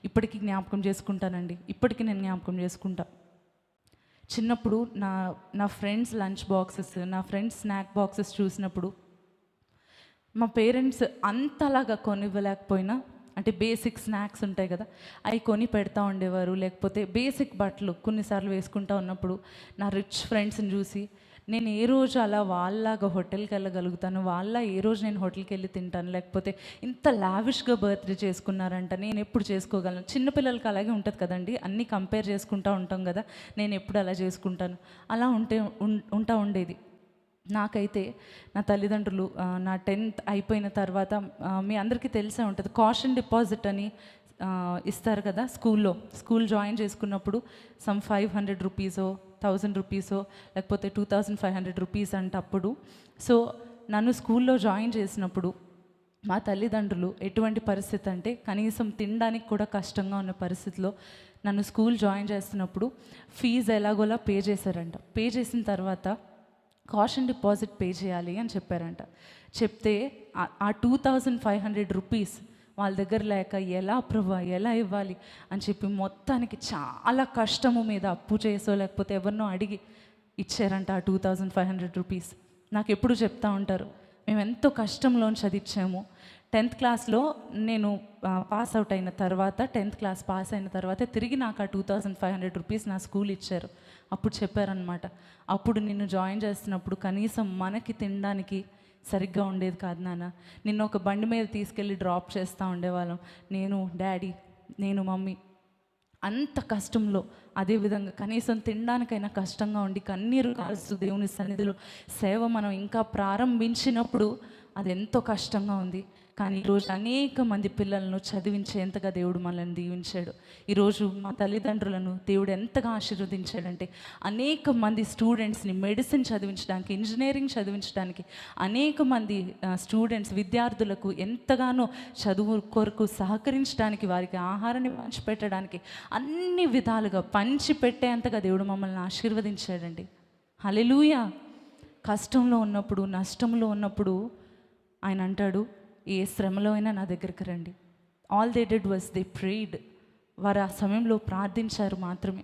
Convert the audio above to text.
ఇప్పటికీ జ్ఞాపకం చేసుకుంటానండి. ఇప్పటికీ నేను జ్ఞాపకం చేసుకుంటా. చిన్నప్పుడు నా ఫ్రెండ్స్ లంచ్ బాక్సెస్, నా ఫ్రెండ్స్ స్నాక్ బాక్సెస్ చూసినప్పుడు మా పేరెంట్స్ అంతలాగా కొనివ్వలేకపోయినా, అంటే బేసిక్ స్నాక్స్ ఉంటాయి కదా, అవి కొని పెడతా ఉండేవారు. లేకపోతే బేసిక్ బట్టలు కొన్నిసార్లు వేసుకుంటా ఉన్నప్పుడు నా రిచ్ ఫ్రెండ్స్ని చూసి నేను ఏ రోజు అలా వాళ్ళలాగా హోటల్కి వెళ్ళగలుగుతాను, వాళ్ళ ఏ రోజు నేను హోటల్కి వెళ్ళి తింటాను, లేకపోతే ఇంత లావిష్గా బర్త్డే చేసుకున్నారంట, నేను ఎప్పుడు చేసుకోగలను. చిన్నపిల్లలకి అలాగే ఉంటుంది కదండి, అన్నీ కంపేర్ చేసుకుంటూ ఉంటాం కదా, నేను ఎప్పుడు అలా చేసుకుంటాను, అలా ఉంటా ఉండేది. నాకైతే నా తల్లిదండ్రులు నా 10th అయిపోయిన తర్వాత మీ అందరికీ తెలిసే ఉంటుంది, కాషన్ డిపాజిట్ అని ఇస్తారు కదా స్కూల్ జాయిన్ చేసుకున్నప్పుడు సమ్ 500 రూపీసో 1000 రూపీసో లేకపోతే 2500 రూపీస్ అంటే అప్పుడు. సో నన్ను స్కూల్లో జాయిన్ చేసినప్పుడు మా తల్లిదండ్రులు ఎటువంటి పరిస్థితి అంటే కనీసం తినడానికి కూడా కష్టంగా ఉన్న పరిస్థితిలో నన్ను స్కూల్ జాయిన్ చేస్తున్నప్పుడు ఫీజు ఎలాగోలా పే చేశారంట. పే చేసిన తర్వాత కాషన్ డిపాజిట్ పే చేయాలి అని చెప్పారంట. చెప్తే ఆ 2500 రూపీస్ వాళ్ళ దగ్గర లేక ఎలా ఇవ్వాలి అని చెప్పి మొత్తానికి చాలా కష్టము మీద అప్పు చేసో లేకపోతే ఎవరినో అడిగి ఇచ్చారంట ఆ 2500 రూపీస్. నాకు ఎప్పుడు చెప్తా ఉంటారు, మేము ఎంతో కష్టంలోని చదివించాము. 10th క్లాస్లో నేను పాస్ అవుట్ అయిన తర్వాత 10th క్లాస్ పాస్ అయిన తర్వాత తిరిగి నాకు ఆ 2500 రూపీస్ నా స్కూల్ ఇచ్చారు. అప్పుడు చెప్పారనమాట, అప్పుడు నిన్ను జాయిన్ చేస్తున్నప్పుడు కనీసం మనకి తినడానికి సరిగ్గా ఉండేది కాదు నాన్న, నిన్ను ఒక బండి మీద తీసుకెళ్ళి డ్రాప్ చేస్తూ ఉండేవాళ్ళం, నేను డాడీ నేను మమ్మీ అంత కష్టంలో. అదేవిధంగా కనీసం తినడానికైనా కష్టంగా ఉండి కన్నీరు కారుస్తూ దేవుని సన్నిధిలో సేవ మనం ఇంకా ప్రారంభించినప్పుడు అది ఎంతో కష్టంగా ఉంది. కానీ ఈరోజు అనేక మంది పిల్లలను చదివించేంతగా దేవుడు మనల్ని దీవించాడు. ఈరోజు మా తల్లిదండ్రులను దేవుడు ఎంతగా ఆశీర్వదించాడంటే అనేక మంది స్టూడెంట్స్ని మెడిసిన్ చదివించడానికి, ఇంజనీరింగ్ చదివించడానికి, అనేక మంది విద్యార్థులకు ఎంతగానో చదువు కొరకు సహకరించడానికి, వారికి ఆహారాన్ని పంచిపెట్టడానికి, అన్ని విధాలుగా పంచిపెట్టేంతగా దేవుడు మమ్మల్ని ఆశీర్వదించాడండి. హల్లెలూయా. కష్టంలో ఉన్నప్పుడు, నష్టంలో ఉన్నప్పుడు ఆయన అంటాడు, ఏ శ్రమలో అయినా నా దగ్గరికి రండి. All they did was they prayed. వారు ఆ సమయంలో ప్రార్థించారు మాత్రమే.